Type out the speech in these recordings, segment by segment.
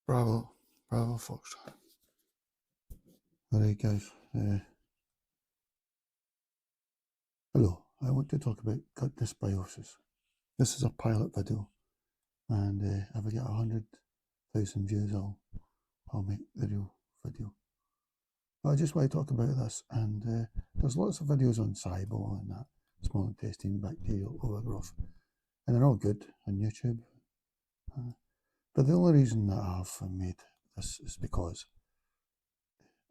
Bravo, bravo, Foxtrot. Alright, guys. Hello. I want to talk about gut dysbiosis. This is a pilot video, and if I get 100,000 views, I'll make the real video. But I just want to talk about this, and there's lots of videos on SIBO and that small intestine bacterial overgrowth, and they're all good on YouTube. But the only reason that I've made this is because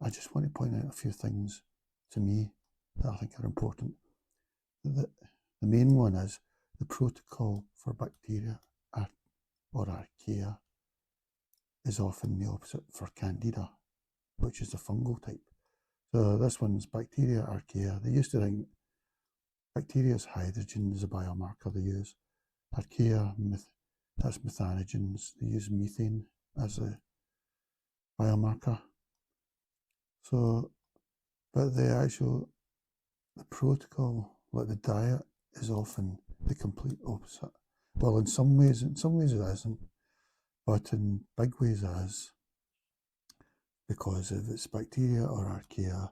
I just want to point out a few things to me that I think are important. The main one is the protocol for bacteria or archaea is often the opposite for candida, which is the fungal type. So this one's bacteria archaea. They used to think bacteria's hydrogen is a biomarker they use. Archaea, that's methanogens. They use methane as a biomarker. So, but the protocol, like the diet, is often the complete opposite. Well, in some ways it isn't, but in big ways it is. Because if it's bacteria or archaea,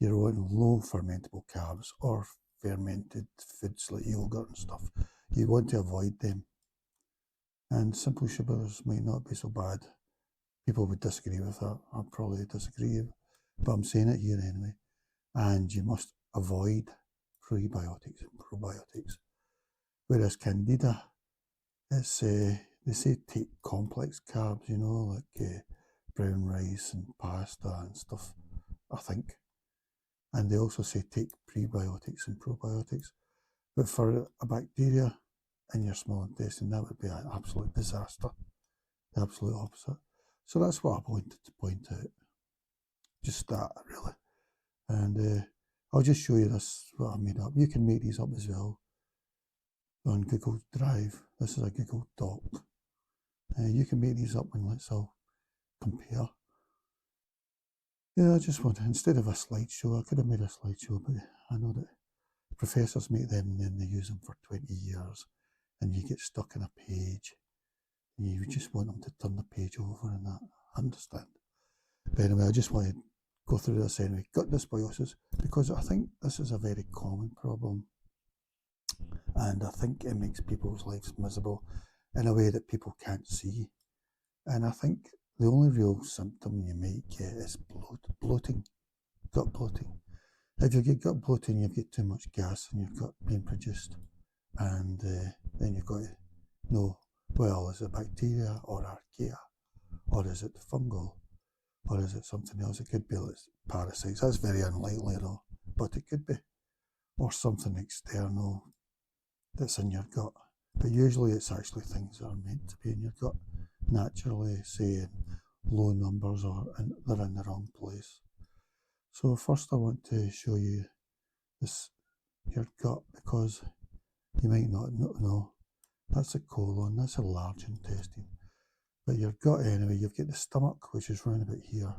you're on low fermentable carbs or fermented foods like yogurt and stuff. You want to avoid them. And simple sugars might not be so bad. People would disagree with that. I'd probably disagree, but I'm saying it here anyway. And you must avoid prebiotics and probiotics. Whereas candida, it's they say take complex carbs, you know, like brown rice and pasta and stuff, I think. And they also say take prebiotics and probiotics. But for a bacteria in your small intestine, that would be an absolute disaster. The absolute opposite. So that's what I wanted to point out. Just that, really. And I'll just show you this, what I made up. You can make these up as well on Google Drive. This is a Google Doc. You can make these up and let's all compare. Yeah, I just wanted, instead of a slideshow, I could have made a slideshow, but I know that professors make them and then they use them for 20 years and you get stuck in a page and you just want them to turn the page over and that. I understand. But anyway, I just want to go through this anyway. Gut dysbiosis, because I think this is a very common problem and I think it makes people's lives miserable in a way that people can't see. And I think the only real symptom you might get is bloating, gut bloating. If you get gut bloating, you've got too much gas in your gut being produced. And then you've got to know, well, is it bacteria or archaea? Or is it fungal? Or is it something else? It could be like parasites. That's very unlikely though, but it could be. Or something external that's in your gut. But usually it's actually things that are meant to be in your gut naturally, say in low numbers or they're in the wrong place. So first I want to show you this, your gut, because you might not know. That's the colon, that's a large intestine. But your gut anyway, you've got the stomach, which is round about here.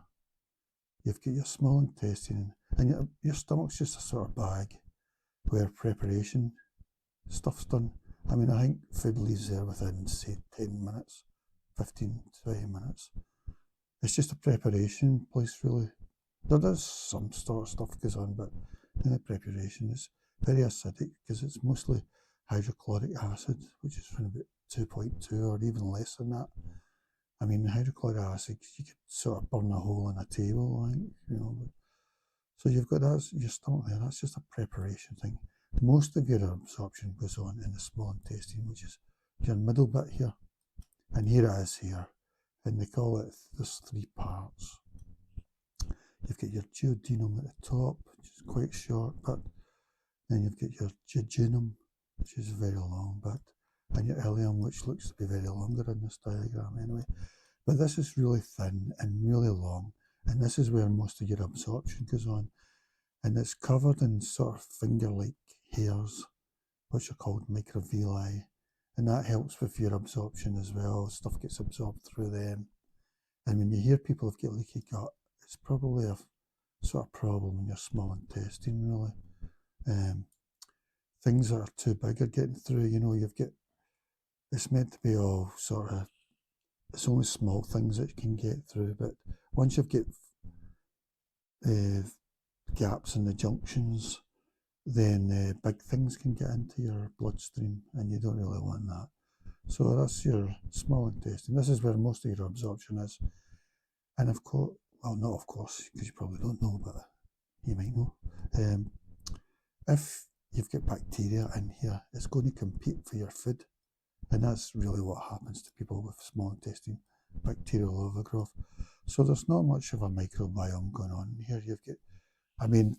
You've got your small intestine, and your stomach's just a sort of bag where preparation stuff's done. I mean, I think food leaves there within, say, 10 minutes, 15, 20 minutes. It's just a preparation place, really. There is some sort of stuff goes on, but in the preparation, it's very acidic because it's mostly hydrochloric acid, which is around about 2.2 or even less than that. I mean, hydrochloric acid, you could sort of burn a hole in a table, I think, you know. So you've got that, your stomach there, that's just a preparation thing. Most of your absorption goes on in the small intestine, which is your middle bit here. And here it is here. And they call it, there's 3 parts. You've got your duodenum at the top, which is quite short bit. Then you've got your jejunum, which is a very long bit. And your ileum, which looks to be very longer in this diagram anyway. But this is really thin and really long. And this is where most of your absorption goes on. And it's covered in sort of finger-like hairs, which are called microvilli. And that helps with your absorption as well. Stuff gets absorbed through them. And when you hear people have got leaky gut, it's probably a sort of problem in your small intestine, really. Things that are too big are getting through, you know, you've got, it's meant to be all sort of it's only small things that you can get through, but once you've got gaps in the junctions, then big things can get into your bloodstream, and you don't really want that. So that's your small intestine. This is where most of your absorption is. And of course, well, not of course, because you probably don't know, but you might know. If you've got bacteria in here, it's going to compete for your food. And that's really what happens to people with small intestine bacterial overgrowth. So there's not much of a microbiome going on here. You've got, I mean,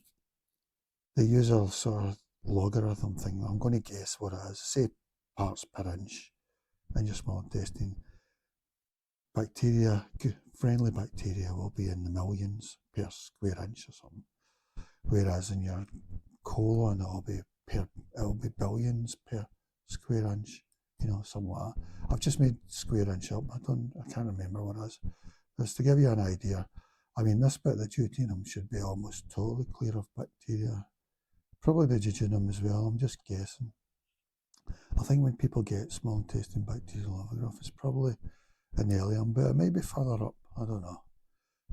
they use a sort of logarithm thing. I'm going to guess what it is. Say parts per inch in your small intestine. Bacteria, friendly bacteria, will be in the millions per square inch or something. Whereas in your colon, it'll be billions per square inch. You know, something like that. I've just made square inch up. I can't remember what it is. Just to give you an idea, I mean, this bit of the duodenum should be almost totally clear of bacteria. Probably the jejunum as well, I'm just guessing. I think when people get small intestine bacterial overgrowth, it's probably in the ileum, but it may be further up, I don't know.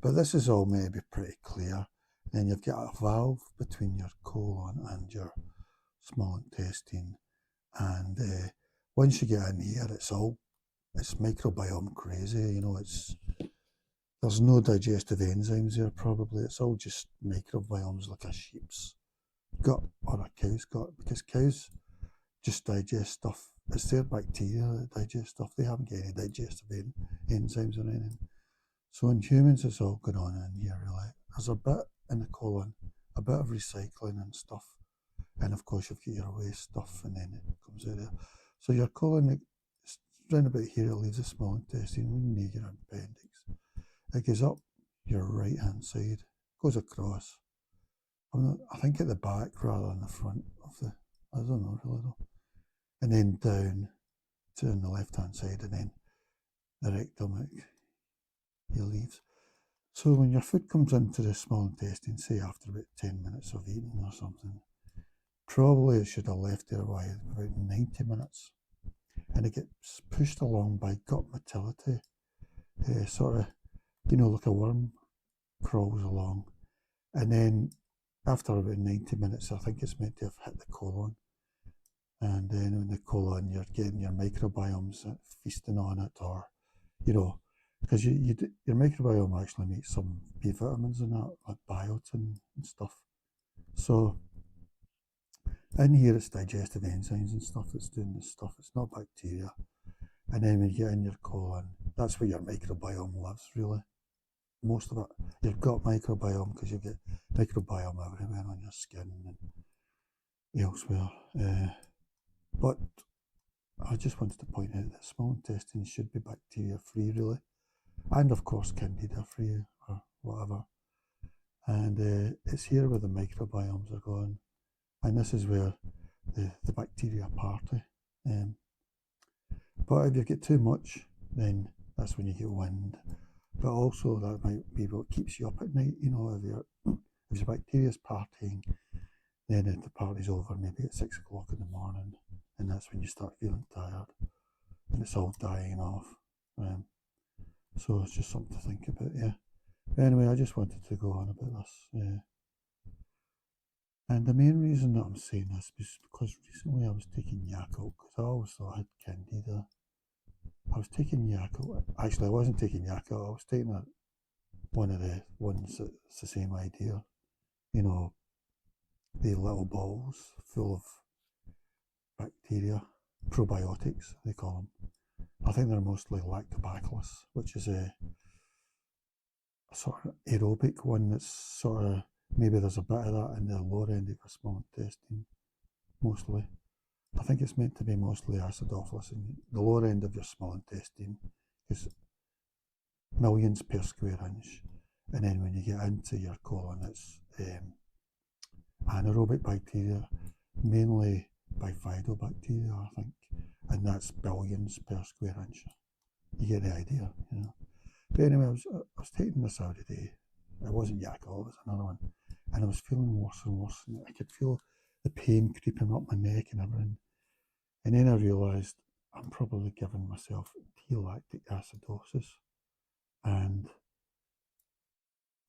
But this is all maybe pretty clear. Then you've got a valve between your colon and your small intestine, and once you get in here, it's microbiome crazy. You know, there's no digestive enzymes there probably. It's all just microbiomes like a sheep's gut or a cow's gut, because cows just digest stuff. It's their bacteria that digest stuff. They haven't got any digestive enzymes or anything. So in humans, it's all going on in here really. There's a bit in the colon, a bit of recycling and stuff. And of course, you've got your waste stuff, and then it comes out there. So your colon, it's round about here, it leaves the small intestine, when you get your appendix. It goes up your right hand side, goes across. I think at the back rather than the front of I don't know really though. And then down to on the left hand side, and then the rectum, it leaves. So when your food comes into the small intestine, say after about 10 minutes of eating or something, probably it should have left there by about 90 minutes. And it gets pushed along by gut motility, sort of, you know, like a worm crawls along. And then after about 90 minutes, I think it's meant to have hit the colon. And then in the colon, you're getting your microbiomes feasting on it, or, you know, because your microbiome actually makes some B vitamins in that, like biotin and stuff. So in here, it's digestive enzymes and stuff that's doing this stuff. It's not bacteria. And then when you get in your colon, that's where your microbiome lives, really. Most of it. Your gut microbiome, because you get microbiome everywhere on your skin and elsewhere. But I just wanted to point out that small intestine should be bacteria free, really. And of course, candida free or whatever. And it's here where the microbiomes are going. And this is where the bacteria party. But if you get too much, then that's when you get wind. But also that might be what keeps you up at night. You know, if your bacteria's partying, then if the party's over, maybe at 6 o'clock in the morning, and that's when you start feeling tired, and it's all dying off. So it's just something to think about, yeah. Anyway, I just wanted to go on about this. And the main reason that I'm saying this is because recently I was taking Yakult, because I always thought I had candida. I was taking Yakult. Actually, I wasn't taking Yakult. I was taking one of the ones that's the same idea. You know, the little balls full of bacteria, probiotics, they call them. I think they're mostly lactobacillus, which is a sort of aerobic one that's sort of, maybe there's a bit of that in the lower end of your small intestine, mostly. I think it's meant to be mostly acidophilus in the lower end of your small intestine, is millions per square inch. And then when you get into your colon, it's anaerobic bacteria, mainly bifidobacteria, I think, and that's billions per square inch. You get the idea, you know. But anyway, I was taking this out today. It wasn't Yakult, it was another one, and I was feeling worse and worse, and I could feel the pain creeping up my neck and everything. And then I realised I'm probably giving myself d-lactic acidosis, and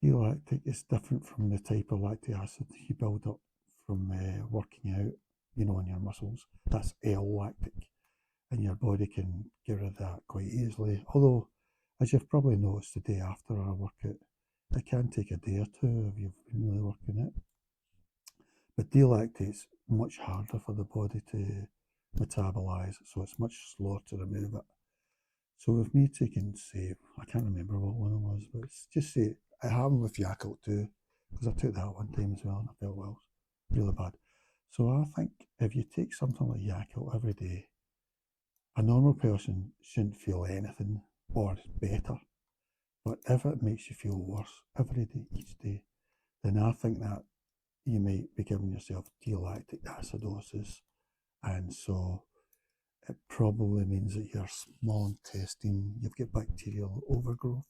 d-lactic is different from the type of lactic acid you build up from working out, you know, in your muscles. That's L-lactic, and your body can get rid of that quite easily. Although, as you've probably noticed the day after a workout, it can take a day or two if you've been really working it. But d-lactate's much harder for the body to metabolise, so it's much slower to remove it. So with me taking, say, I can't remember what one it was, but it's just say, it happened with Yakult too, because I took that one time as well and I felt well, really bad. So I think if you take something like Yakult every day, a normal person shouldn't feel anything or better. But if it makes you feel worse every day, each day, then I think that you might be giving yourself d-lactic acidosis, and so it probably means that your small intestine, you've got bacterial overgrowth.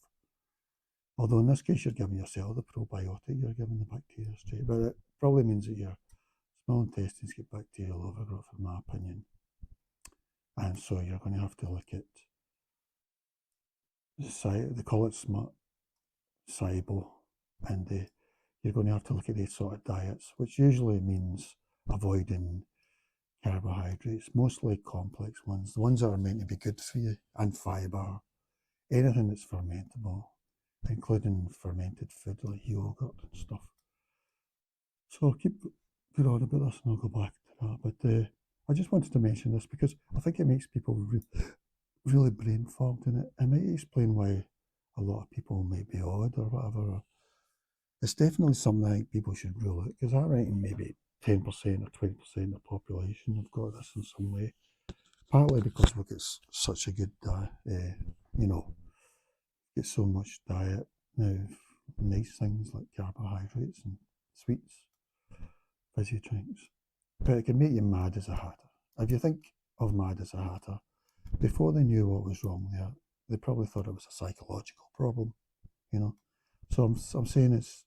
Although in this case you're giving yourself the probiotic, you're giving the bacteria straight, but it probably means that your small intestines get bacterial overgrowth, in my opinion. And so you're going to have to look at they call it SIBO, and you're going to have to look at these sort of diets, which usually means avoiding carbohydrates, mostly complex ones, the ones that are meant to be good for you, and fibre, anything that's fermentable, including fermented food like yogurt and stuff. So I'll keep going on about this and I'll go back to that. But I just wanted to mention this because I think it makes people really brain fogged, and it might explain why a lot of people might be odd or whatever. It's definitely something I think people should rule out, because I reckon maybe 10% or 20% of the population have got this in some way. Partly because we've got such a good diet, you know, get so much diet now, nice things like carbohydrates and sweets, fizzy drinks. But it can make you mad as a hatter. If you think of mad as a hatter, before they knew what was wrong there, they probably thought it was a psychological problem, you know. So I'm saying it's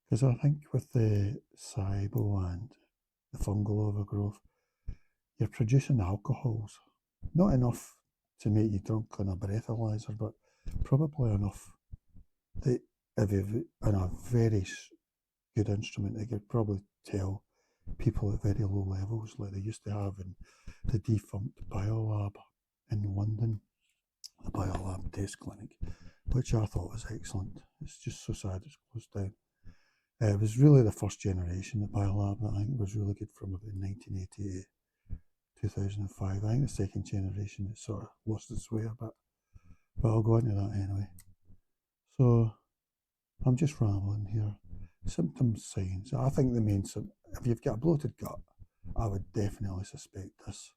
because I think with the SIBO and the fungal overgrowth, you're producing alcohols, not enough to make you drunk on a breathalyzer, but probably enough that if you've in a very good instrument, it could probably tell people at very low levels, like they used to have in the defunct Biolab in London, the Biolab test clinic, which I thought was excellent. It's just so sad it's closed down. It was really the first generation of Biolab that I think was really good from about 1988, 2005. I think the second generation has sort of lost its way a bit, but I'll go into that anyway. So I'm just rambling here. Symptoms, signs. I think the main symptom, if you've got a bloated gut, I would definitely suspect this.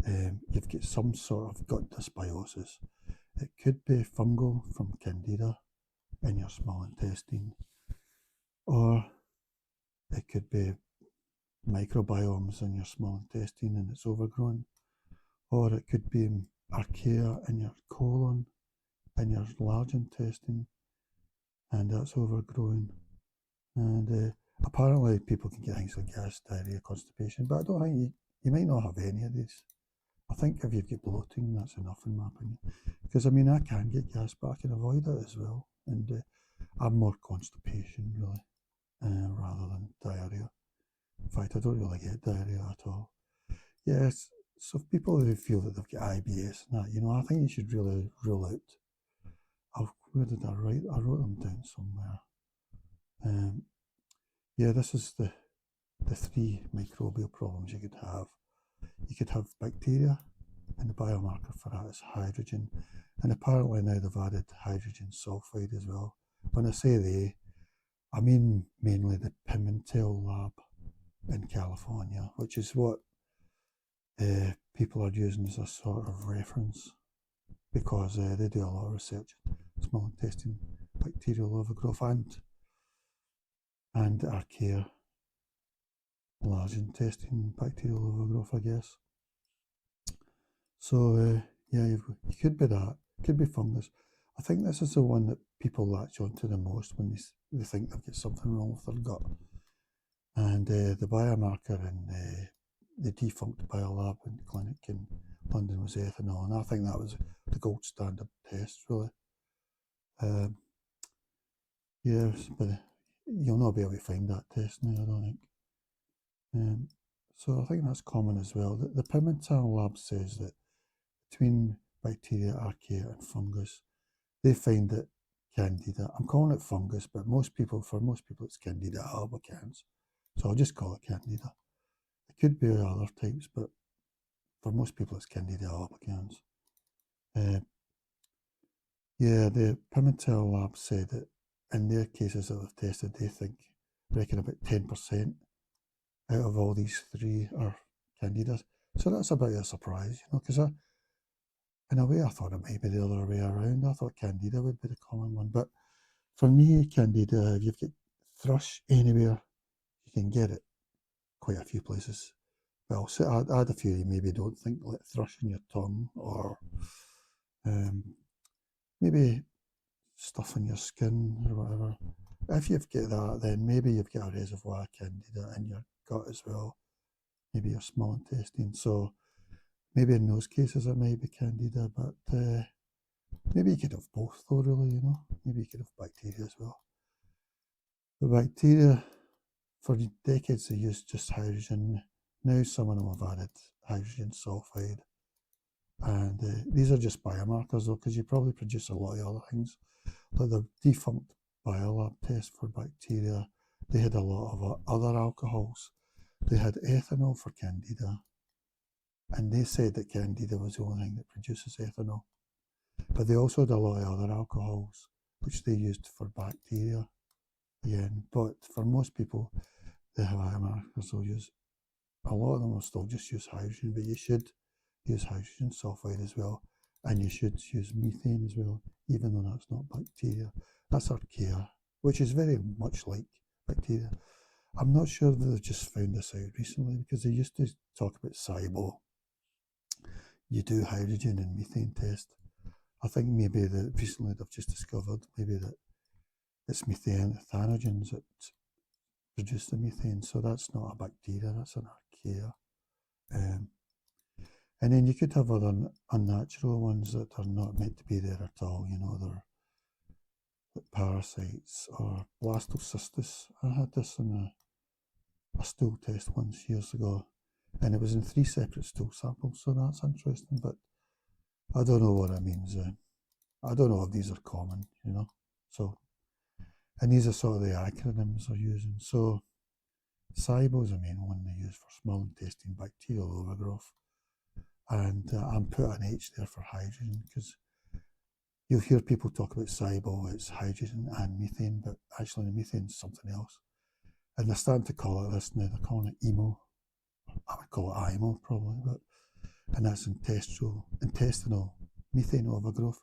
You've got some sort of gut dysbiosis. It could be fungal from candida in your small intestine, or it could be microbiomes in your small intestine and it's overgrown, or it could be archaea in your colon, in your large intestine, and that's overgrown. And apparently people can get things like gas, diarrhea, constipation, but I don't think you might not have any of these. I think if you've got bloating, that's enough in my opinion. Because I mean, I can get gas, but I can avoid it as well. And I'm more constipation really, rather than diarrhea. In fact, I don't really get diarrhea at all. Yes, so if people who feel that they've got IBS and that, you know, I think you should really rule out. Where did I write? I wrote them down somewhere. Yeah, this is the three microbial problems you could have. You could have bacteria, and the biomarker for that is hydrogen. And apparently now they've added hydrogen sulfide as well. When I say they, I mean mainly the Pimentel lab in California, which is what people are using as a sort of reference, because they do a lot of research in small intestine bacterial overgrowth and archaea, large intestine bacterial overgrowth, I guess. So yeah, you could be that, could be fungus. I think this is the one that people latch onto the most when they think they've got something wrong with their gut. And the biomarker in the defunct Biolab in the clinic in London was ethanol, and I think that was the gold standard test, really. Yes, but you'll not be able to find that test now, I don't think. So I think that's common as well. The Pimentel lab says that between bacteria, archaea and fungus, they find that Candida, I'm calling it fungus, but for most people it's Candida albicans. So I'll just call it Candida. It could be other types, but for most people it's Candida albicans. Yeah, the Pimentel lab said that in their cases that they've tested, they reckon about 10% out of all these three are Candidas. So that's a bit of a surprise, because in a way I thought it might be the other way around. I thought Candida would be the common one. But for me, Candida, if you've got thrush anywhere, you can get it quite a few places. Well, so add a few you maybe don't think, like thrush in your tongue, or maybe stuff in your skin or whatever. If you've got that, then maybe you've got a reservoir Candida in your gut as well, maybe your small intestine. So maybe in those cases it might be Candida, but maybe you could have both though, really, Maybe you could have bacteria as well. The bacteria, for decades they used just hydrogen. Now some of them have added hydrogen sulfide. And these are just biomarkers though, because you probably produce a lot of other things. Like the defunct biolab test for bacteria, they had a lot of other alcohols. They had ethanol for Candida, and they said that Candida was the only thing that produces ethanol. But they also had a lot of other alcohols, which they used for bacteria again. But for most people, they have biomarkers, they'll use, a lot of them will still just use hydrogen, but you should use hydrogen sulfide as well, and you should use methane as well, even though that's not bacteria. That's archaea, which is very much like bacteria. I'm not sure that they've just found this out recently, because they used to talk about SIBO. You do hydrogen and methane test. I think maybe that recently they've just discovered maybe that it's methanogens that produce the methane, so that's not a bacteria, that's an archaea. And then you could have other unnatural ones that are not meant to be there at all, they're like parasites or blastocystis. I had this in a stool test once years ago, and it was in 3 separate stool samples, so that's interesting, but I don't know what it means. I don't know if these are common, so, and these are sort of the acronyms they're using. So SIBO is the main one they use for small intestine bacterial overgrowth, and I'm put an H there for hydrogen, because you'll hear people talk about SIBO, it's hydrogen and methane, but actually the methane is something else. And they're starting to call it this now, they're calling it EMO. I would call it IMO probably, and that's intestinal methane overgrowth.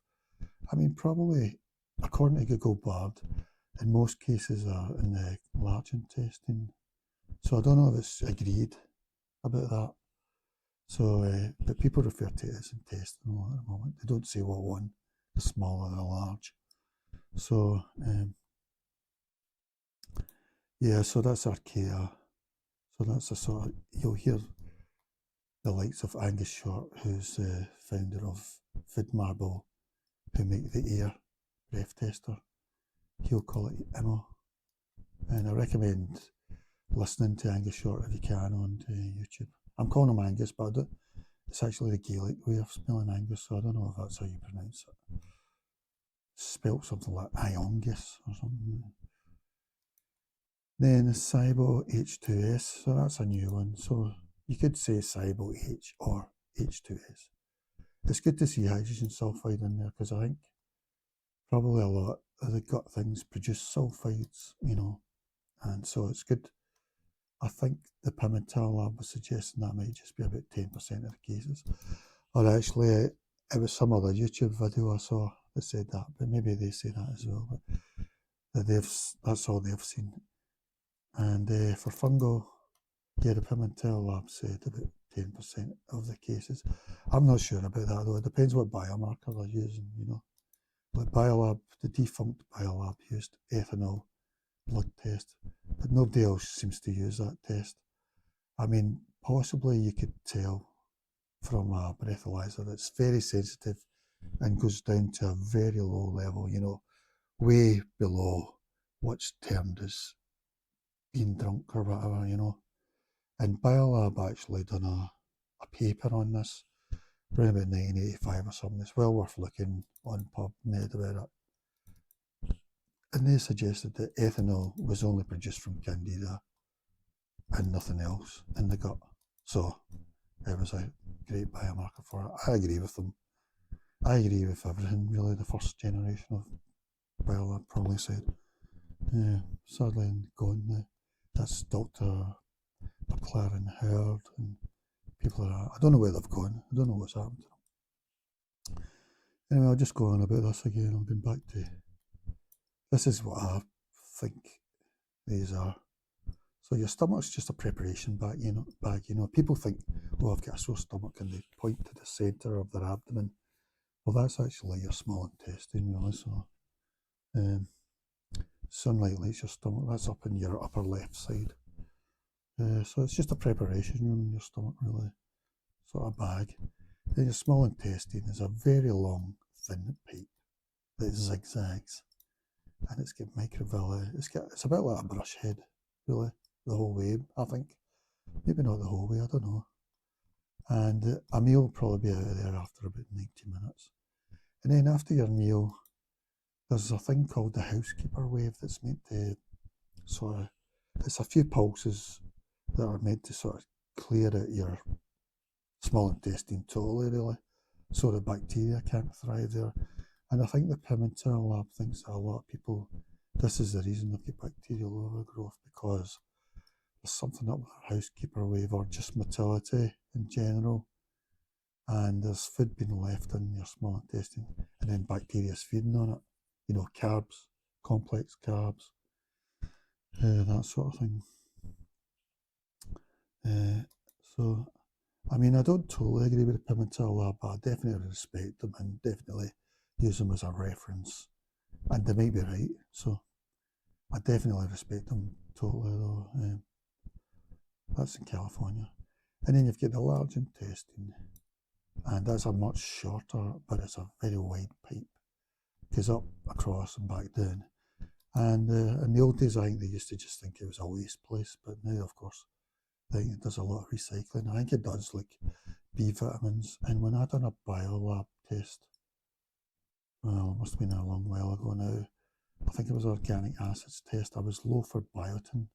I mean, probably, according to Google Bard, in most cases are in the large intestine. So I don't know if it's agreed about that. So, but people refer to it as intestinal at the moment. They don't say what one, the small or the large. So, yeah, so that's archaea. So that's a sort of, you'll hear the likes of Angus Short, who's the founder of FODMAP, who make the air breath tester. He'll call it IMO. And I recommend listening to Angus Short if you can on YouTube. I'm calling him Angus, but it's actually the Gaelic way of spelling Angus, so I don't know if that's how you pronounce it. Spelt something like Iongus or something. Then the SIBO H2S, so that's a new one. So you could say SIBO H or H2S. It's good to see hydrogen sulfide in there, because I think probably a lot of the gut things produce sulfides, and so it's good. I think the Pimentel lab was suggesting that might just be about 10% of the cases. Or actually, it was some other YouTube video I saw that said that, but maybe they say that as well. But that's all they've seen. And for fungal, yeah, the Pimentel lab said about 10% of the cases. I'm not sure about that though. It depends what biomarker they're using, Like Biolab, the defunct Biolab used ethanol blood test, but nobody else seems to use that test. I mean, possibly you could tell from a breathalyzer that's very sensitive and goes down to a very low level, you know, way below what's termed as being drunk or whatever, you know. And Biolab actually done a paper on this around about 1985 or something. It's well worth looking on PubMed about it. And they suggested that ethanol was only produced from candida and nothing else in the gut. So it was a great biomarker for it. I agree with them. I agree with everything, really. The first generation of Biolab probably said. Yeah, sadly gone now. That's Dr. McLaren Hurd and people like that. I don't know where they've gone. I don't know what's happened to them. Anyway, I'll just go on about this again. I'm going back to... This is what I think these are. So your stomach's just a preparation bag, you know. People think, oh, I've got a sore stomach, and they point to the centre of their abdomen. Well, that's actually your small intestine, really. So, sunlight lights your stomach. That's up in your upper left side. So it's just a preparation room in your stomach, really. Sort of bag. Then your small intestine is a very long, thin pipe that zigzags, and it's got microvilli. It's a bit like a brush head, really, the whole way, I think. Maybe not the whole way, I don't know. And a meal will probably be out of there after about 90 minutes. And then after your meal, there's a thing called the housekeeper wave that's meant to sort of, it's a few pulses that are meant to sort of clear out your small intestine totally, really, so the bacteria can't thrive there. And I think the Pimentel lab thinks that a lot of people, this is the reason they've got bacterial overgrowth, because there's something up with their housekeeper wave, or just motility in general, and there's food being left in your small intestine, and then bacteria is feeding on it, you know, carbs, complex carbs, that sort of thing. So, I mean, I don't totally agree with the Pimentel lab, but I definitely respect them and definitely use them as a reference, and they might be right, so I definitely respect them totally, though. That's in California. And then you've got the large intestine, and that's a much shorter, but it's a very wide pipe. It goes up, across, and back down. And in the old days, I think they used to just think it was a waste place, but now, of course, I think it does a lot of recycling. I think it does, like, B vitamins. And when I done a biolab test, well, it must have been a long while ago now, I think it was an organic acids test, I was low for biotin.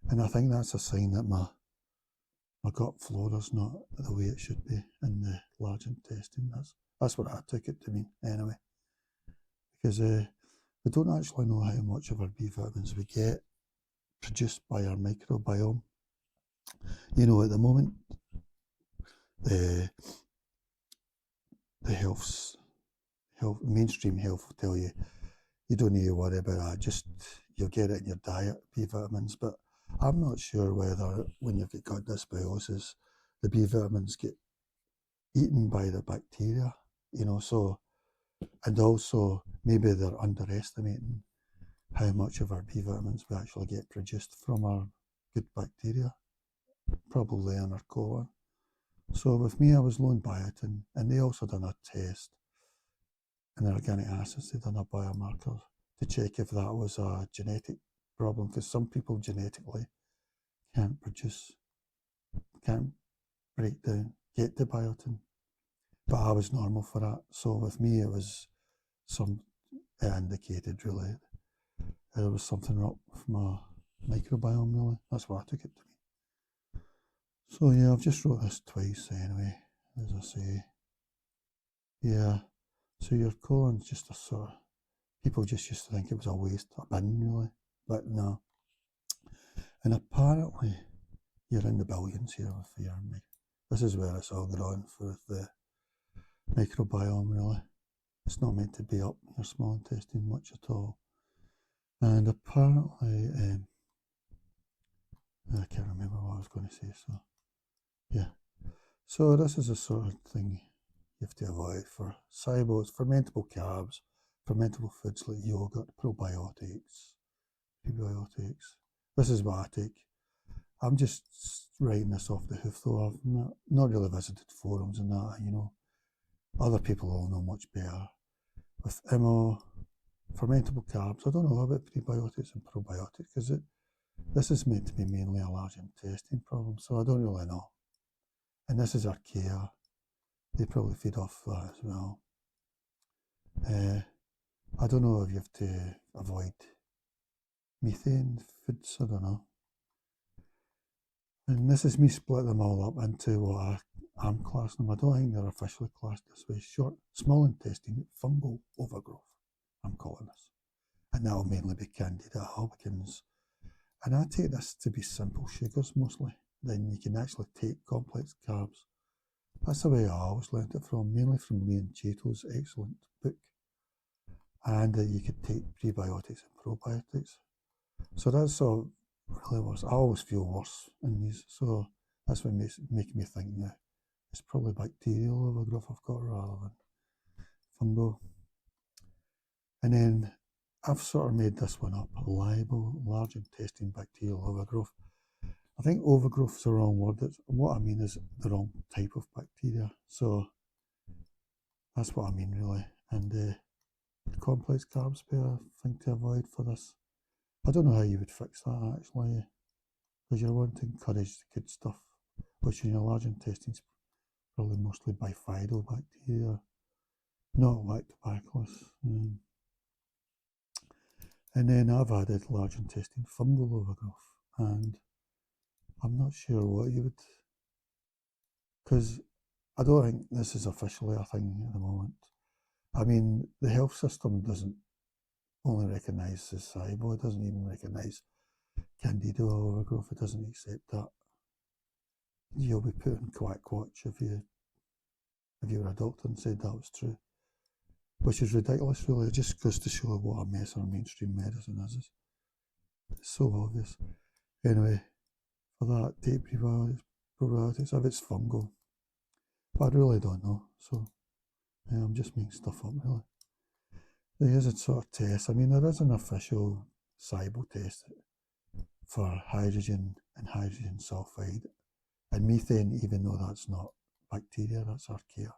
And I think that's a sign that my gut flora's not the way it should be in the large intestine. That's what I took it to mean, anyway. Because we don't actually know how much of our B vitamins we get produced by our microbiome. You know, at the moment, the mainstream health will tell you, you don't need to worry about that, just you'll get it in your diet, B vitamins. But I'm not sure whether when you've got gut dysbiosis, the B vitamins get eaten by the bacteria, you know, so, and also maybe they're underestimating how much of our B vitamins we actually get produced from our good bacteria, probably in our colon. So with me, I was low in biotin, and they also done a test in the organic acids. They done a biomarker to check if that was a genetic problem, because some people genetically can't break down, get the biotin. But I was normal for that. So with me, it was it indicated really there was something up with my microbiome, really. That's what I took it to mean. So yeah, I've just wrote this twice anyway, as I say. Yeah, so your colon's just a sort of, people just used to think it was a waste, a bin, really, but no. And apparently, you're in the billions here with your this is where it's all gone for the microbiome, really. It's not meant to be up your small intestine much at all. And apparently, I can't remember what I was going to say, so yeah. So this is the sort of thing you have to avoid for SIBOs, fermentable carbs, fermentable foods like yogurt, probiotics, prebiotics. This is what I take. I'm just writing this off the hoof though. I've not really visited forums and that, you know. Other people all know much better. With IMO, fermentable carbs, I don't know about prebiotics and probiotics because this is meant to be mainly a large intestine problem, so I don't really know. And this is archaea. They probably feed off that as well. I don't know if you have to avoid methane foods, I don't know. And this is me split them all up into what I'm classing them. I don't think they're officially classed this way. Small intestine fungal overgrowth, I'm calling this. And that'll mainly be Candida albicans. And I take this to be simple sugars mostly. Then you can actually take complex carbs. That's the way I always learned it from, mainly from Leon Chato's excellent book. And you could take prebiotics and probiotics. So that's sort of really worse. I always feel worse in these, so that's what makes me think now it's probably bacterial overgrowth I've got rather than fungal. And then I've sort of made this one up, LIBO, large intestine bacterial overgrowth. I think overgrowth is the wrong word. What I mean is the wrong type of bacteria. So that's what I mean really. And complex carbs be a thing to avoid for this. I don't know how you would fix that actually, because you're wanting to encourage the good stuff, which in your large intestines probably mostly bifidal bacteria, not lactobacillus. And then I've added large intestine fungal overgrowth, and I'm not sure what you would, because I don't think this is officially a thing at the moment. I mean, the health system doesn't only recognise the SIBO, it doesn't even recognise Candida overgrowth, it doesn't accept that. You'll be put in quack watch if you were a doctor and said that was true, which is ridiculous really. It just goes to show what a mess our mainstream medicine is. It's so obvious. Anyway, for that, take probiotics if it's fungal, but I really don't know, so yeah, I'm just making stuff up really. There is a sort of test. I mean, there is an official SIBO test for hydrogen and hydrogen sulfide and methane, even though that's not bacteria, that's archaea.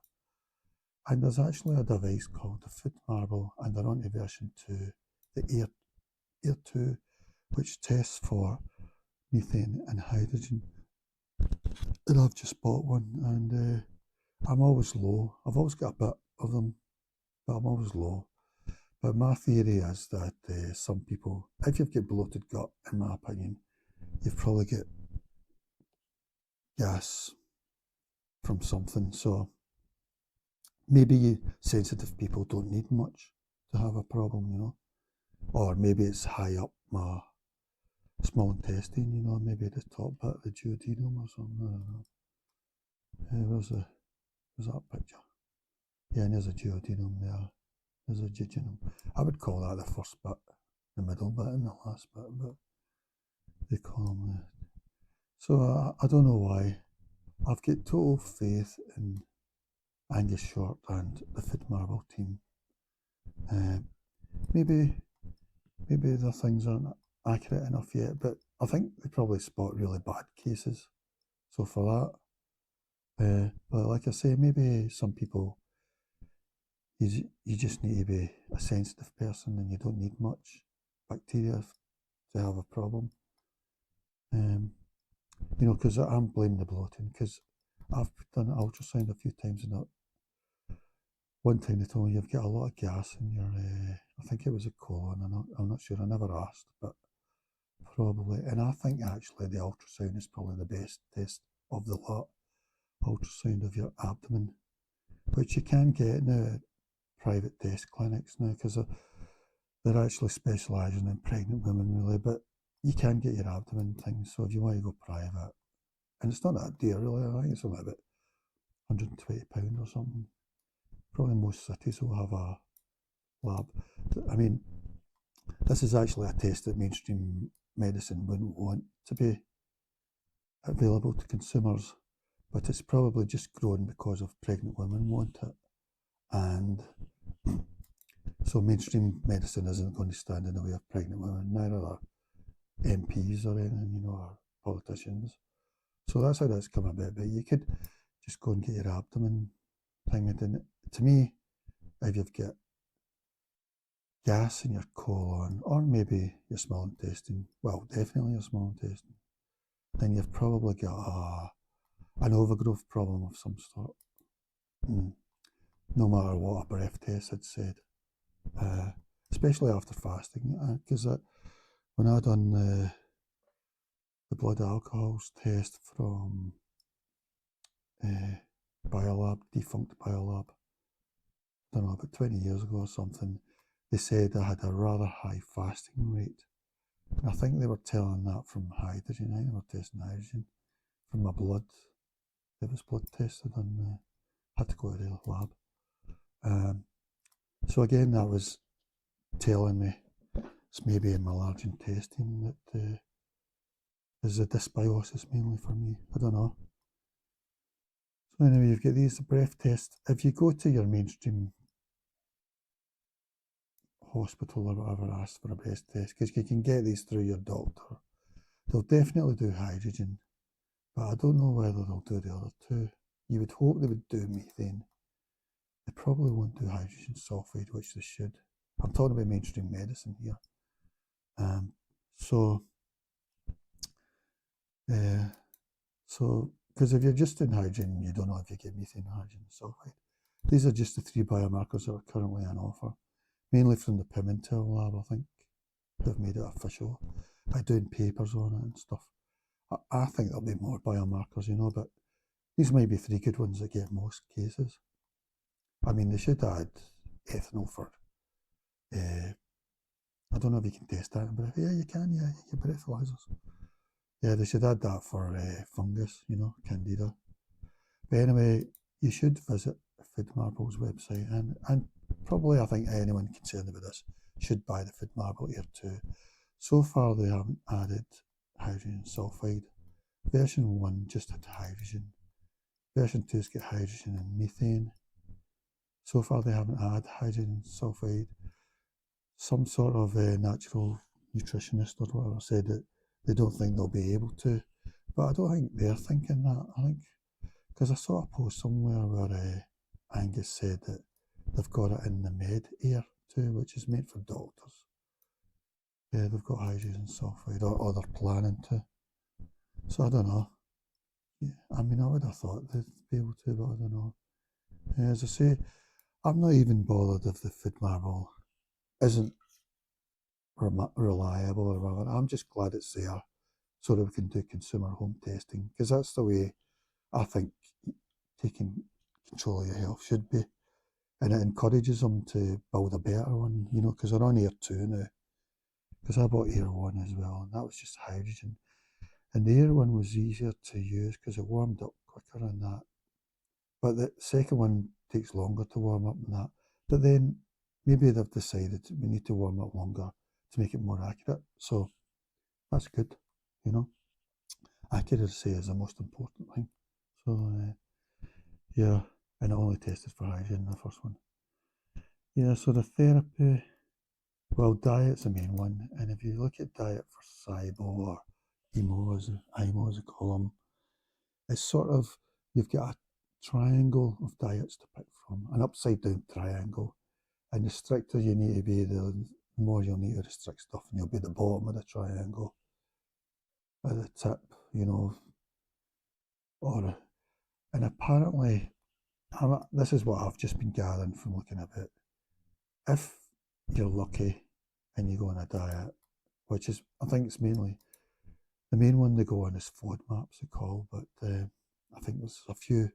And there's actually a device called the FODMAP, and they're on to version 2, the Air 2, which tests for methane and hydrogen. And I've just bought one, and I'm always low. I've always got a bit of them, but I'm always low. But my theory is that some people, if you've got bloated gut, in my opinion, you've probably got gas from something. So maybe sensitive people don't need much to have a problem, you know. Or maybe it's high up my small intestine, you know, maybe the top bit of the duodenum or something. I don't know. Where's that picture? Yeah, and there's a duodenum there. There's a jejunum. I would call that the first bit, the middle bit, and the last bit, but they call them that. So I don't know why. I've got total faith in Angus Short and the FODMAP team. Maybe the things aren't accurate enough yet, but I think they probably spot really bad cases. So for that, but like I say, maybe some people, you just need to be a sensitive person and you don't need much bacteria to have a problem. You know, because I'm blaming the bloating, because I've done an ultrasound a few times and one time they told me you've got a lot of gas in your, I think it was a colon, I'm not sure, I never asked, but probably. And I think actually the ultrasound is probably the best test of the lot. Ultrasound of your abdomen, which you can get now at private test clinics now, because they're actually specialising in pregnant women really, but you can get your abdomen things, so if you want to go private, and it's not that dear really, I think it's only about £120 or something. Probably most cities will have a lab. I mean, this is actually a test that mainstream medicine wouldn't want to be available to consumers, but it's probably just grown because of pregnant women want it. And so mainstream medicine isn't going to stand in the way of pregnant women, neither are MPs or anything, you know, or politicians. So that's how that's come about. But you could just go and get your abdomen thinged. And to me, if you've got gas in your colon, or maybe your small intestine, well, definitely your small intestine, then you've probably got an overgrowth problem of some sort. No matter what a breath test had said, especially after fasting, because when I done the blood alcohols test from Biolab, defunct Biolab, I don't know, about 20 years ago or something, they said I had a rather high fasting rate. And I think they were telling that from hydrogen. I think they were testing hydrogen from my blood. There was blood tests I done, had to go to the lab. So again, that was telling me it's maybe in my large intestine that is a dysbiosis mainly for me. I don't know. So anyway, you've got these breath tests. If you go to your mainstream hospital or whatever, ask for a breath test, because you can get these through your doctor. They'll definitely do hydrogen, but I don't know whether they'll do the other two. You would hope they would do methane. They probably won't do hydrogen sulfide, which they should. I'm talking about mainstream medicine here. Because if you're just doing hydrogen, you don't know if you get methane, hydrogen sulfide. These are just the 3 biomarkers that are currently on offer, mainly from the Pimentel lab, I think. They've made it official by doing papers on it and stuff. I think there'll be more biomarkers, but these might be 3 good ones that get most cases. I mean, they should add ethanol for, I don't know if you can test that, but yeah, you can, yeah, you get breathalyzers. Yeah, they should add that for fungus, candida. But anyway, you should visit FODMAP's website, and probably I think anyone concerned about this should buy the FODMAP Air 2. So far they haven't added hydrogen sulfide. Version 1 just had hydrogen. Version 2's got hydrogen and methane. So far they haven't added hydrogen sulfide. Some sort of natural nutritionist or whatever said that they don't think they'll be able to. But I don't think they're thinking that. I think, because I saw a post somewhere where Angus said that they've got it in the Med Air too, which is meant for doctors. Yeah, they've got hydrogen sulfide, or they're planning to. So I don't know. Yeah, I mean, I would have thought they'd be able to, but I don't know. Yeah, as I say, I'm not even bothered if the FODMAP isn't reliable or whatever. I'm just glad it's there so that we can do consumer home testing, because that's the way I think taking control of your health should be. And it encourages them to build a better one, because they're on Air 2 now. Because I bought Air 1 as well, and that was just hydrogen. And the Air 1 was easier to use because it warmed up quicker and that. But the second one takes longer to warm up than that. But then maybe they've decided we need to warm up longer to make it more accurate. So that's good, Accuracy is the most important thing. So, yeah, and it only tested for hydrogen, the first one. Yeah, so the therapy, well, diet's the main one. And if you look at diet for SIBO or IMO, as they call them, it's sort of, you've got a triangle of diets to pick from, an upside down triangle. And the stricter you need to be, the more you'll need to restrict stuff, and you'll be at the bottom of the triangle, at the tip, and apparently, this is what I've just been gathering from looking at it. If you're lucky and you go on a diet, which is, I think it's mainly, the main one they go on is FODMAP, they call, but I think there's a few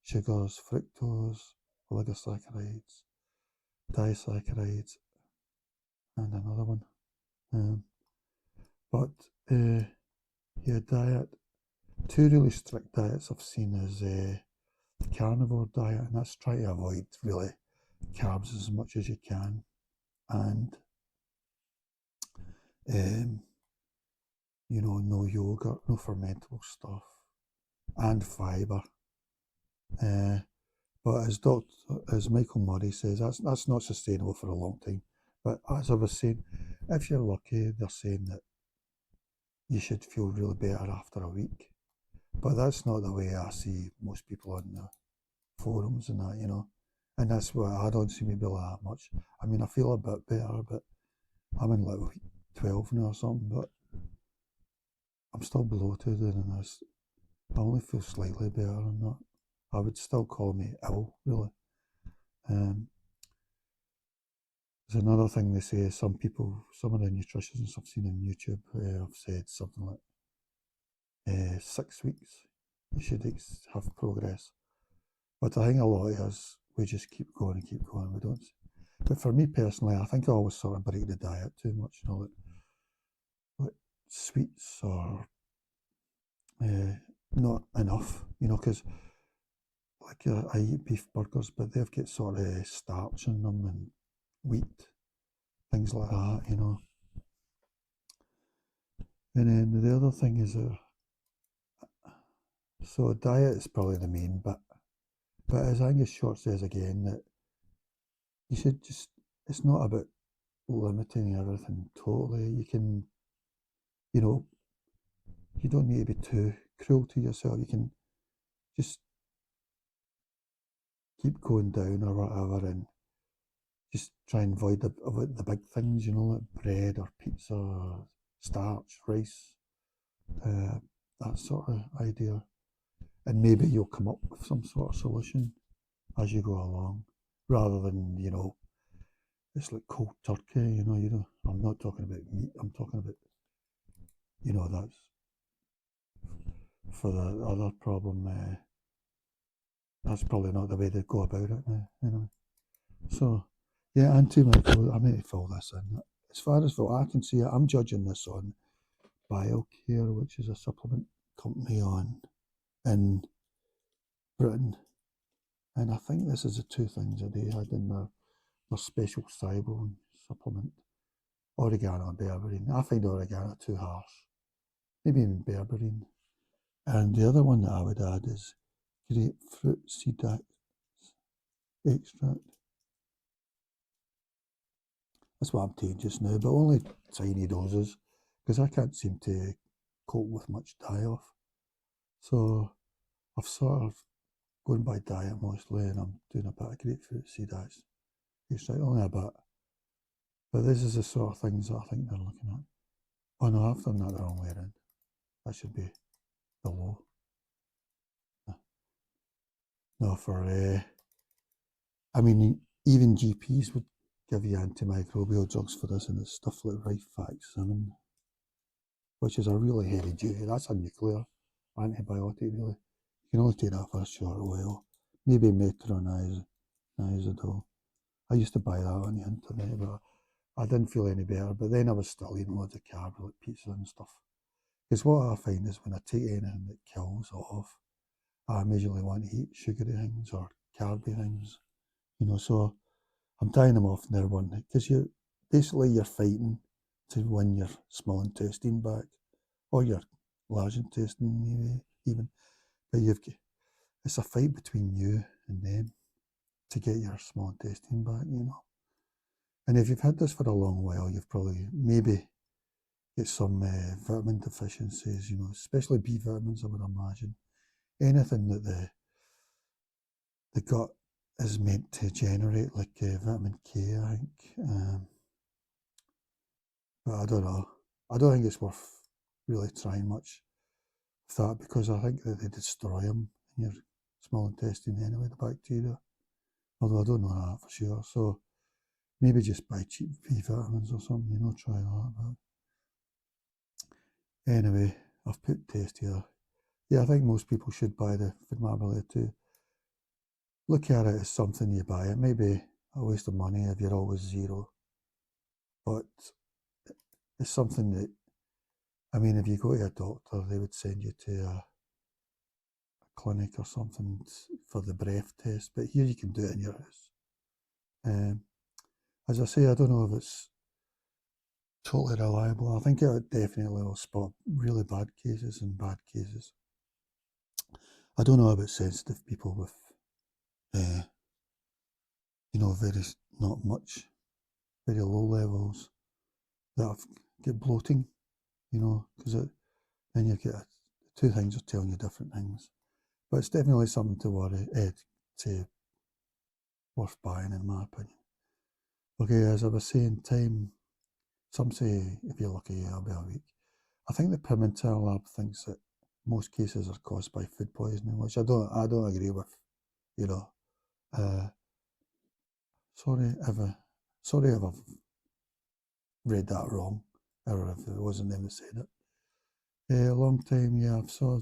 sugars, fructose, oligosaccharides, disaccharides, and another one. Yeah, diet. 2 really strict diets I've seen is the carnivore diet, and that's try to avoid really carbs as much as you can, and no yogurt, no fermentable stuff, and fibre. But as Michael Murray says, that's not sustainable for a long time. But as I was saying, if you're lucky, they're saying that you should feel really better after a week. But that's not the way I see most people on the forums and that, you know. And that's why I don't seem to be like that much. I mean, I feel a bit better, but I'm in like week 12 now or something, but I'm still bloated and I only feel slightly better than that. I would still call me ill, really. There's another thing they say, some people, some of the nutritionists I've seen on YouTube have said something like 6 weeks you should have progress. But I think a lot of us, we just keep going and keep going. We don't. But for me personally, I think I always sort of break the diet too much, you know, like sweets or not enough, you know, because like I eat beef burgers, but they've got sort of starch in them and wheat, things like that, you know. And then the other thing is, so diet is probably the main bit, but as Angus Short says again, that you should just, it's not about limiting everything totally. You can, you know, you don't need to be too cruel to yourself. You can just keep going down or whatever and just try and avoid the big things, you know, like bread or pizza or starch, rice, that sort of idea. And maybe you'll come up with some sort of solution as you go along, rather than, you know, it's like cold turkey, you know, I'm not talking about meat, I'm talking about, you know, that's for the other problem, that's probably not the way they go about it now, you know. So, yeah, antimicrobial, I meant to fill this in. As far as what I can see, I'm judging this on BioCare, which is a supplement company in Britain. And I think this is the two things that they had in their special SIBO supplement. Oregano and berberine. I find oregano too harsh. Maybe even berberine. And the other one that I would add is grapefruit seed extract. That's what I'm taking just now, but only tiny doses, because I can't seem to cope with much die-off. So I've sort of going by diet mostly, and I'm doing a bit of grapefruit seed extract, only a bit. But this is the sort of things that I think they're looking at. Oh no, I've done that the wrong way around. That should be below. No, I mean, even GPs would give you antimicrobial drugs for this, and it's stuff like rifaximin, which is a really heavy duty. That's a nuclear antibiotic, really. You can only take that for a short while. Maybe metronidazole. I used to buy that on the internet, but I didn't feel any better. But then I was still eating loads of carbs, like pizza and stuff. Because what I find is when I take anything that kills off, I immediately want to eat sugary things or carby things, you know. So I'm tying them off now one because you're fighting to win your small intestine back or your large intestine maybe even, but it's a fight between you and them to get your small intestine back, you know. And if you've had this for a long while, you've probably maybe get some vitamin deficiencies, you know, especially B vitamins, I would imagine. Anything that the gut is meant to generate, like vitamin K, I think. But I don't know. I don't think it's worth really trying much with that, because I think that they destroy them in your small intestine anyway, the bacteria. Although I don't know that for sure. So maybe just buy cheap B vitamins or something, you know, try that. But anyway, I've put test here. Yeah, I think most people should buy the FODMAP too. Look at it as something you buy. It may be a waste of money if you're always zero, but it's something that, I mean, if you go to a doctor, they would send you to a clinic or something for the breath test, but here you can do it in your house. As I say, I don't know if it's totally reliable. I think it definitely will spot really bad cases and bad cases. I don't know about sensitive people with, you know, not much, very low levels that have get bloating you know, because then you get two things are telling you different things. But it's definitely something to worry, to worth buying, in my opinion. Okay, as I was saying, time, some say if you're lucky, it'll be a week. I think the Pimentel lab thinks that most cases are caused by food poisoning, which I don't agree with, you know. Sorry if I've read that wrong, or if it wasn't them that said it. A long time, yeah, I've saw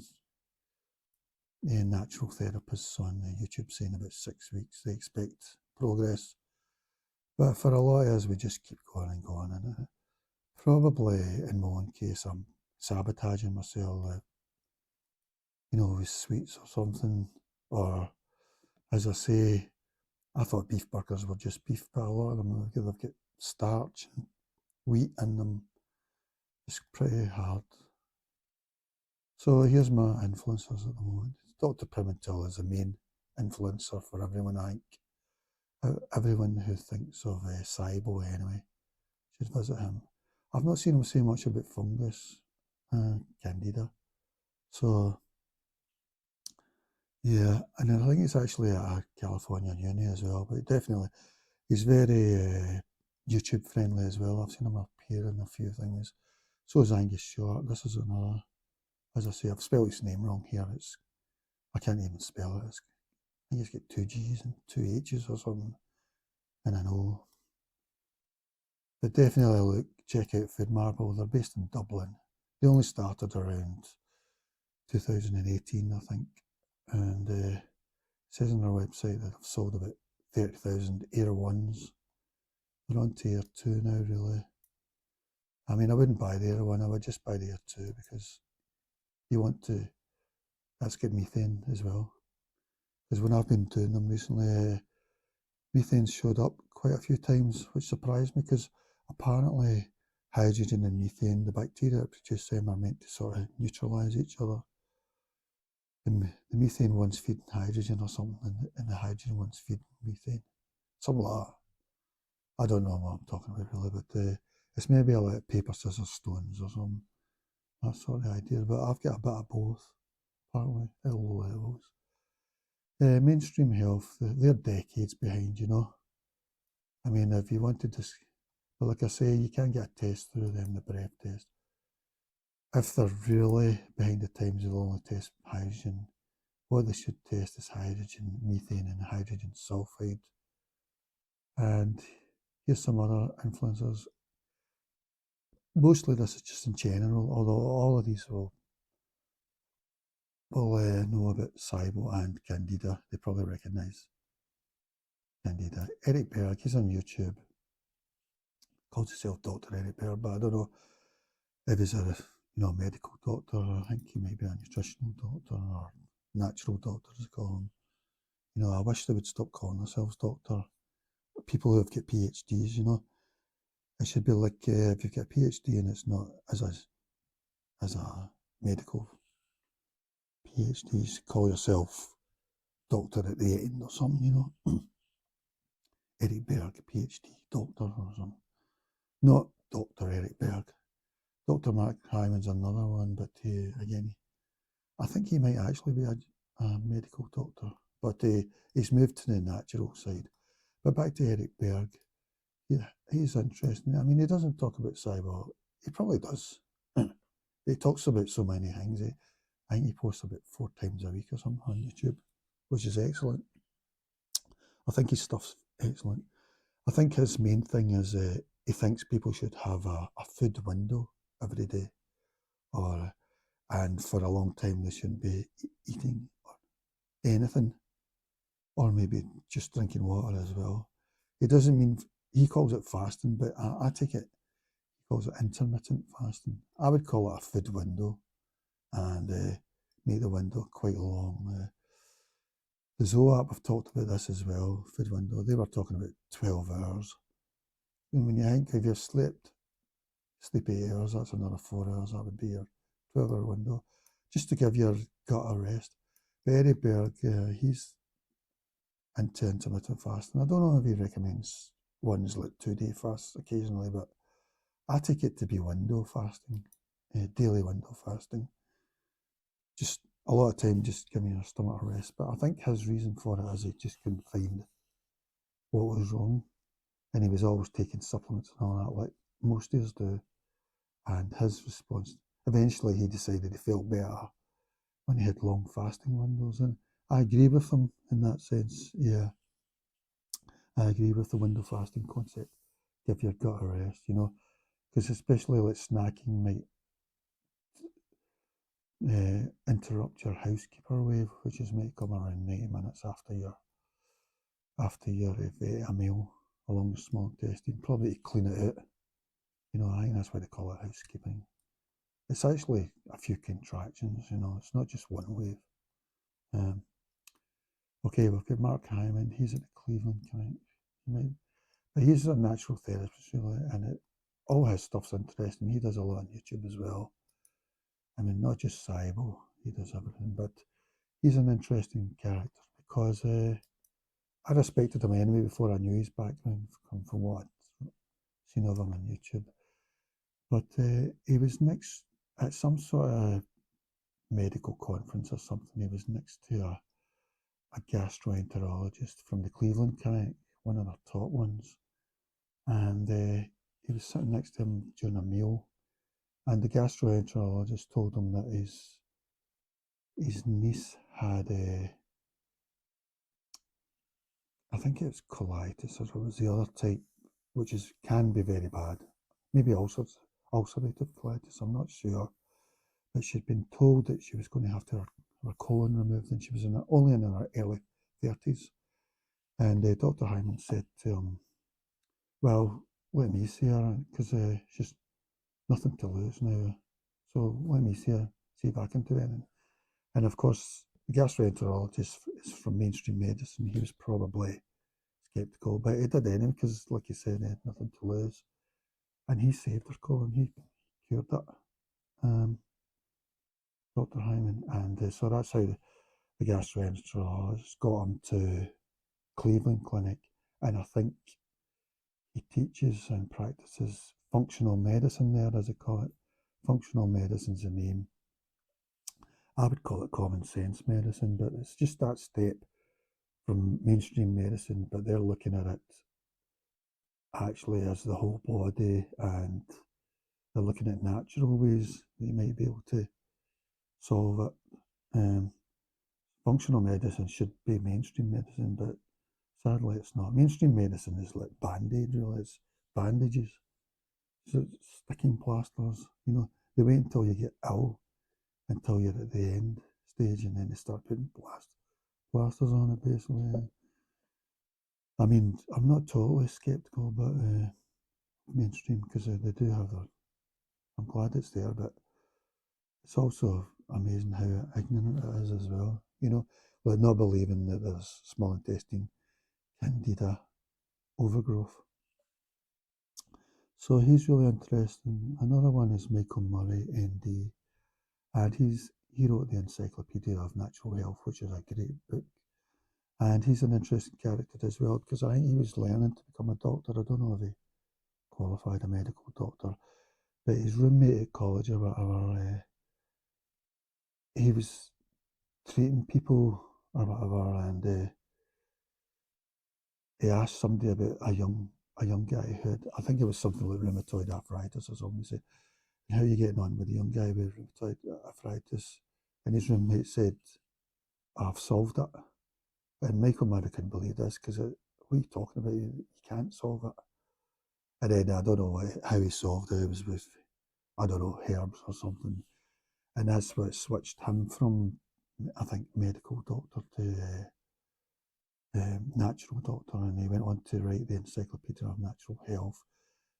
natural therapists on YouTube saying about 6 weeks they expect progress. But for a lot of us, we just keep going and going. And probably in my own case, I'm sabotaging myself, you know, with sweets or something. Or, as I say, I thought beef burgers were just beef, but a lot of them, they've got starch and wheat in them. It's pretty hard. So here's my influencers at the moment. Dr. Pimentel is the main influencer for everyone, I think. Everyone who thinks of SIBO anyway should visit him. I've not seen him say much about fungus, candida. So, yeah, and I think it's actually at a California uni as well, but definitely, he's very YouTube friendly as well. I've seen him appear in a few things. So is Angus Short. This is another, as I say, I've spelled his name wrong here. I can't even spell it. I think he's got 2 G's and 2 H's or something, and an O. But definitely check out FODMAP. They're based in Dublin. They only started around 2018, I think. And it says on their website that they've sold about 30,000 Air 1s. They're on to Air 2 now, really. I mean, I wouldn't buy the Air 1, I would just buy the Air 2 because you want to, that's good methane as well. Because when I've been doing them recently, methane showed up quite a few times, which surprised me because apparently hydrogen and methane, the bacteria that produce them, are meant to sort of neutralise each other. The methane one's feeding hydrogen or something, and the hydrogen one's feeding methane. Something like that. I don't know what I'm talking about really, but it's maybe a like paper, scissors, stones or something. That sort of idea. But I've got a bit of both, apparently, at low levels. Mainstream health, they're decades behind, you know. I mean, if you wanted to, but like I say, you can get a test through them, the breath test. If they're really behind the times, they'll only test hydrogen. What they should test is hydrogen, methane, and hydrogen sulfide. And here's some other influencers. Mostly this is just in general, although all of these will know about SIBO and Candida. They probably recognise Candida. Eric Berg, he's on YouTube. Calls himself Dr. Eric Berg, but I don't know if he's a medical doctor. I think he might be a nutritional doctor or natural doctor, as they call him. You know, I wish they would stop calling themselves doctor. People who have got PhDs, you know, it should be like if you've got a PhD and it's not as a medical PhD, you should call yourself doctor at the end or something, you know. Eric Berg, PhD, doctor or something. Not Dr. Eric Berg. Dr. Mark Hyman's another one, but again, I think he might actually be a medical doctor, but he's moved to the natural side. But back to Eric Berg, yeah, he's interesting. I mean, he doesn't talk about SIBO. He probably does. He talks about so many things. I think he posts about 4 times a week or something on YouTube, which is excellent. I think his stuff's excellent. I think his main thing is he thinks people should have a food window every day, and for a long time they shouldn't be eating anything, or maybe just drinking water as well. He doesn't mean, he calls it fasting, but I take it, he calls it intermittent fasting. I would call it a food window, and make the window quite long. The Zoap have talked about this as well, food window. They were talking about 12 hours. And when you think if you've sleep 8 hours, that's another 4 hours. That would be your 12-hour window, just to give your gut a rest. Barry Berg, he's into intermittent fasting. I don't know if he recommends ones like 2-day fasts occasionally, but I take it to be window fasting. daily window fasting. Just a lot of time just giving your stomach a rest. But I think his reason for it is he just couldn't find what was wrong. And he was always taking supplements and all that, like most of us do. And his response, eventually he decided he felt better when he had long fasting windows. And I agree with him in that sense. Yeah, I agree with the window fasting concept. Give your gut a rest, because especially like snacking might interrupt your housekeeper wave, which is might come around 90 minutes after you've ate a meal along the small intestine, probably to clean it out. I think that's why they call it housekeeping. It's actually a few contractions, it's not just one wave. Okay, we've got Mark Hyman, he's at the Cleveland Clinic. But he's a natural therapist, really, and all his stuff's interesting. He does a lot on YouTube as well. I mean, not just SIBO, he does everything, but he's an interesting character because I respected him anyway before I knew his background from what I'd seen of him on YouTube. But he was next at some sort of medical conference or something. He was next to a gastroenterologist from the Cleveland Clinic, one of their top ones. And he was sitting next to him during a meal. And the gastroenterologist told him that his niece had I think it was colitis, or it was the other type, which can be very bad. Maybe ulcerative colitis, I'm not sure. But she'd been told that she was going to have to have her colon removed, and she was only in her early 30s. And Dr. Hyman said to him, well, let me see her, because she's nothing to lose now. So let me see if I can do anything. And of course, the gastroenterologist is from mainstream medicine. He was probably skeptical, but he did anyway because, like you said, he had nothing to lose. And he saved her colon. He cured it, Dr. Hyman. And so that's how the gastroenterologist got him to Cleveland Clinic. And I think he teaches and practices functional medicine there, as they call it. Functional medicine's the name. I would call it common sense medicine, but it's just that step from mainstream medicine, but they're looking at it actually as the whole body, and they're looking at natural ways that you might be able to solve it. Functional medicine should be mainstream medicine, but sadly it's not. Mainstream medicine is like band-aid, really. It's bandages, so sticking plasters. They wait until you get ill, until you're at the end stage, and then they start putting plasters on it, basically. I mean, I'm not totally skeptical about mainstream, because they do have their. I'm glad it's there, but it's also amazing how ignorant it is as well. Like not believing that there's small intestine candida overgrowth. So he's really interesting. Another one is Michael Murray, ND, and he wrote the Encyclopedia of Natural Health, which is a great book. And he's an interesting character as well, because I think he was learning to become a doctor. I don't know if he qualified a medical doctor, but his roommate at college or whatever, he was treating people or whatever, and he asked somebody about a young guy who had, I think it was something like rheumatoid arthritis or something. He said, how are you getting on with the young guy with rheumatoid arthritis? And his roommate said, I've solved it. And Michael Murray couldn't believe this, because what are you talking about? You can't solve it. And then I don't know how he solved it. It was with, I don't know, herbs or something. And that's what switched him from, I think, medical doctor to natural doctor. And he went on to write the Encyclopedia of Natural Health,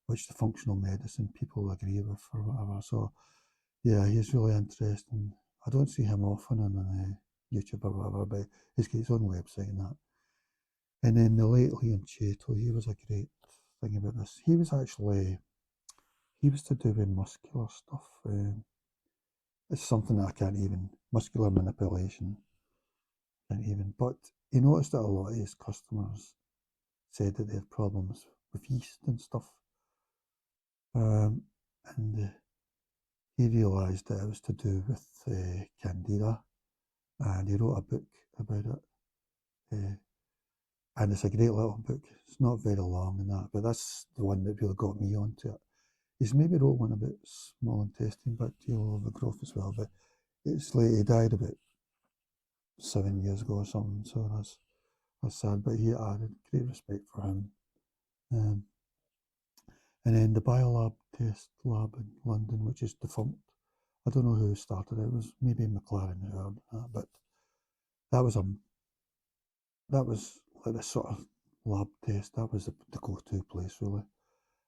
which the functional medicine people agree with or whatever. So, yeah, he's really interesting. I don't see him often on YouTube or whatever, but he's got his own website and that. And then the late Leon Chato, he was a great thing about this. He was to do with muscular stuff. It's something that I can't even, muscular manipulation, can't even. But he noticed that a lot of his customers said that they had problems with yeast and stuff. And he realised that it was to do with candida, and he wrote a book about it. And it's a great little book. It's not very long in that, but that's the one that really got me onto it. He's maybe wrote one about small intestine bacterial overgrowth as well, but it's like he died about 7 years ago or something, so that's sad. But he added great respect for him. Um, and then the Biolab test lab in London, which is defunct. I don't know who started it. It was maybe McLaren who heard that, but that was like the sort of lab test. That was the go-to place really.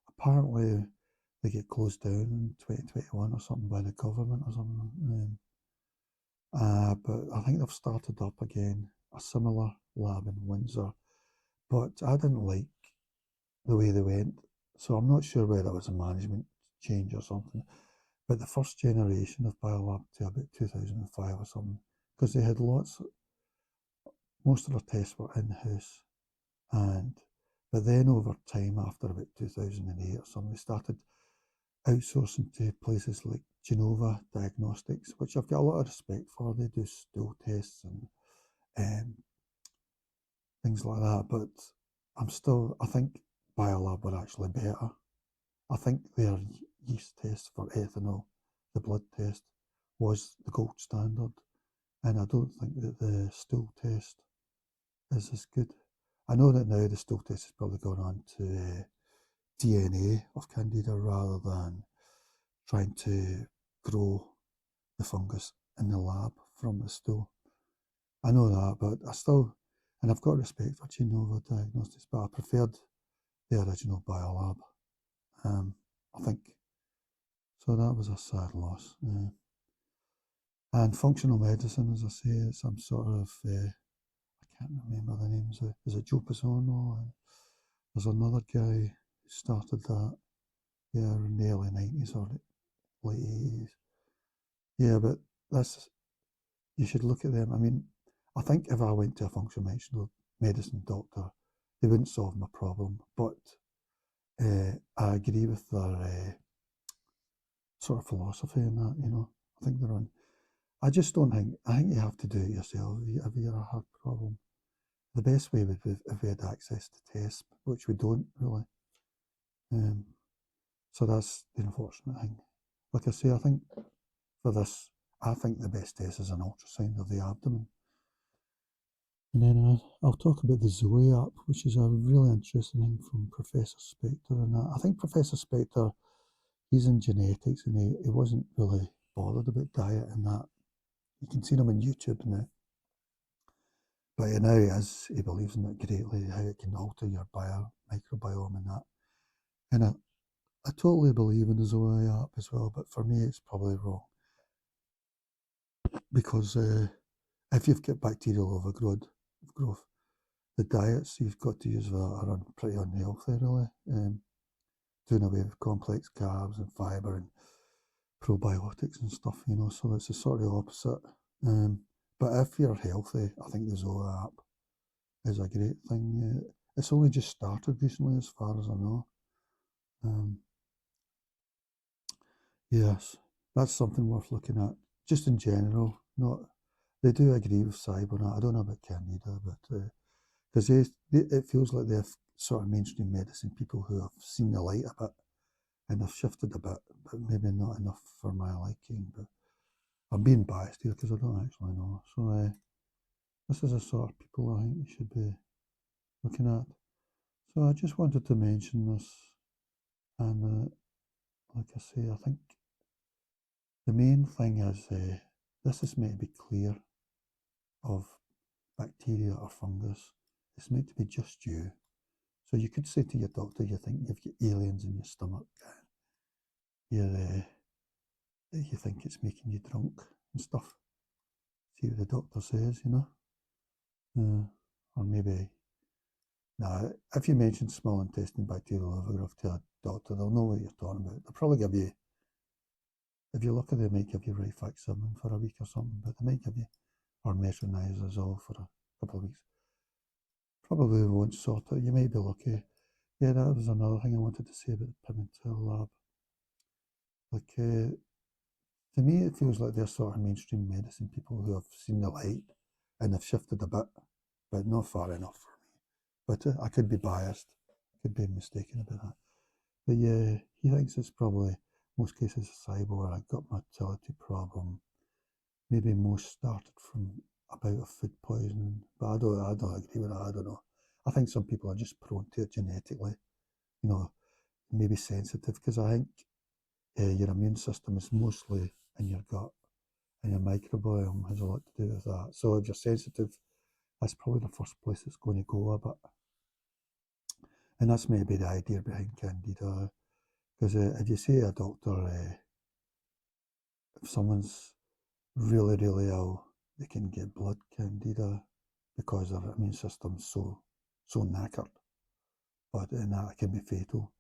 Apparently, they get closed down in 2021 or something by the government or something. But I think they've started up again a similar lab in Windsor. But I didn't like the way they went, so I'm not sure whether it was a management change or something. But the first generation of Biolab to about 2005 or something, because they had most of their tests were in-house, but then over time, after about 2008 or something, they started outsourcing to places like Genova Diagnostics, which I've got a lot of respect for. They do stool tests and things like that, but I think Biolab were actually better. I think their yeast test for ethanol, the blood test, was the gold standard, and I don't think that the stool test is as good. I know that now the stool test has probably gone on to DNA of Candida rather than trying to grow the fungus in the lab from the stool. I know that, but and I've got respect for Genova Diagnostics, but I preferred the original Biolab. I think so. That was a sad loss. And functional medicine, as I say, it's some sort of I can't remember the names. Is it Joe Pisano? And there's another guy who started that, yeah, in the early 90s or late 80s. Yeah, but you should look at them. I mean, I think if I went to a functional medicine doctor, they wouldn't solve my problem. But I agree with their sort of philosophy in that. I think they're on. I just don't think. I think you have to do it yourself if you're a heart problem. The best way would be if we had access to tests, which we don't really. Um, so that's the unfortunate thing. Like I say, I think for this, I think the best test is an ultrasound of the abdomen. And then I'll talk about the Zoe app, which is a really interesting thing from Professor Spector. And I think Professor Spector, he's in genetics and he wasn't really bothered about diet and that. You can see him on YouTube now. But now he believes in it greatly, how it can alter your microbiome and that. And I totally believe in the Zoe app as well, but for me it's probably wrong. Because if you've got bacterial overgrowth, the diets you've got to use are pretty unhealthy, really. Doing away with complex carbs and fibre and probiotics and stuff, so it's the sort of opposite. But if you're healthy, I think the Zoe app is a great thing. It's only just started recently, as far as I know. Yes, that's something worth looking at, just in general. Not They do agree with SIBO. I don't know about Candida, but because it feels like they're sort of mainstream medicine people who have seen the light a bit and have shifted a bit, but maybe not enough for my liking. But I'm being biased here because I don't actually know. So this is the sort of people I think you should be looking at. So I just wanted to mention this, and like I say, I think the main thing is this is meant to be clear of bacteria or fungus. It's meant to be just you. So you could say to your doctor, you think you've got aliens in your stomach, you think it's making you drunk and stuff. See what the doctor says, or maybe, if you mention small intestine bacterial overgrowth to a doctor, they'll know what you're talking about. They'll probably give you, if you're lucky, they might give you rifaximin for a week or something, but they might give you, or metronidazole for a couple of weeks. Probably won't sort it. You might be lucky. Yeah, that was another thing I wanted to say about the Pimentel lab. Like, to me, it feels like they're sort of mainstream medicine people who have seen the light and have shifted a bit, but not far enough for me. But I could be biased, could be mistaken about that. But yeah, he thinks it's probably most cases a SIBO or a gut motility problem. Maybe most started from a bout of food poisoning, but I don't agree with that. I don't know. I think some people are just prone to it genetically, you know, maybe sensitive, because I think your immune system is mostly in your gut, and your microbiome has a lot to do with that. So if you're sensitive, that's probably the first place it's going to go a bit. And that's maybe the idea behind Candida, because if you say a doctor, if someone's really, really ill, they can get blood Candida because their immune system's so knackered. But and that can be fatal.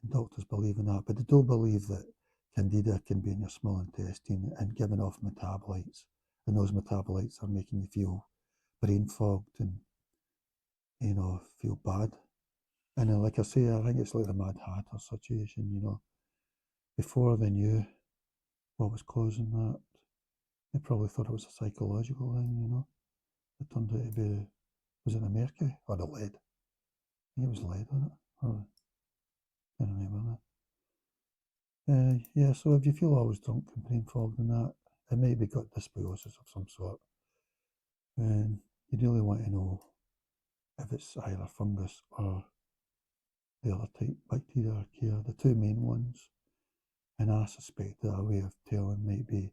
And doctors believe in that, but they don't believe that Candida can be in your small intestine and giving off metabolites, and those metabolites are making you feel brain fogged and feel bad. And like I say, I think it's like the Mad Hatter situation. Before they knew what was causing that, they probably thought it was a psychological thing. It turned out to be, was it mercury or the lead? I think it was lead, wasn't it? Or, I can't remember that. Yeah, so if you feel always drunk and brain fogged and that, it may be gut dysbiosis of some sort. And you really want to know if it's either fungus or the other type, bacteria or archaea, the two main ones. And I suspect that a way of telling might be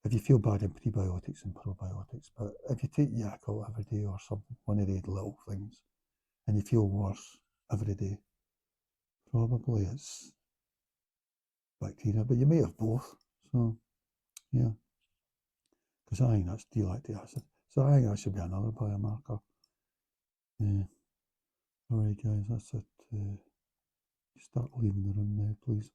if you feel bad in prebiotics and probiotics, but if you take Yakult every day or something, one of these little things, and you feel worse every day, probably it's bacteria, but you may have both. So, yeah, because I think that's d-lactic acid. So I think that should be another biomarker. Yeah. All right, guys, that's it. Start leaving the room now, please.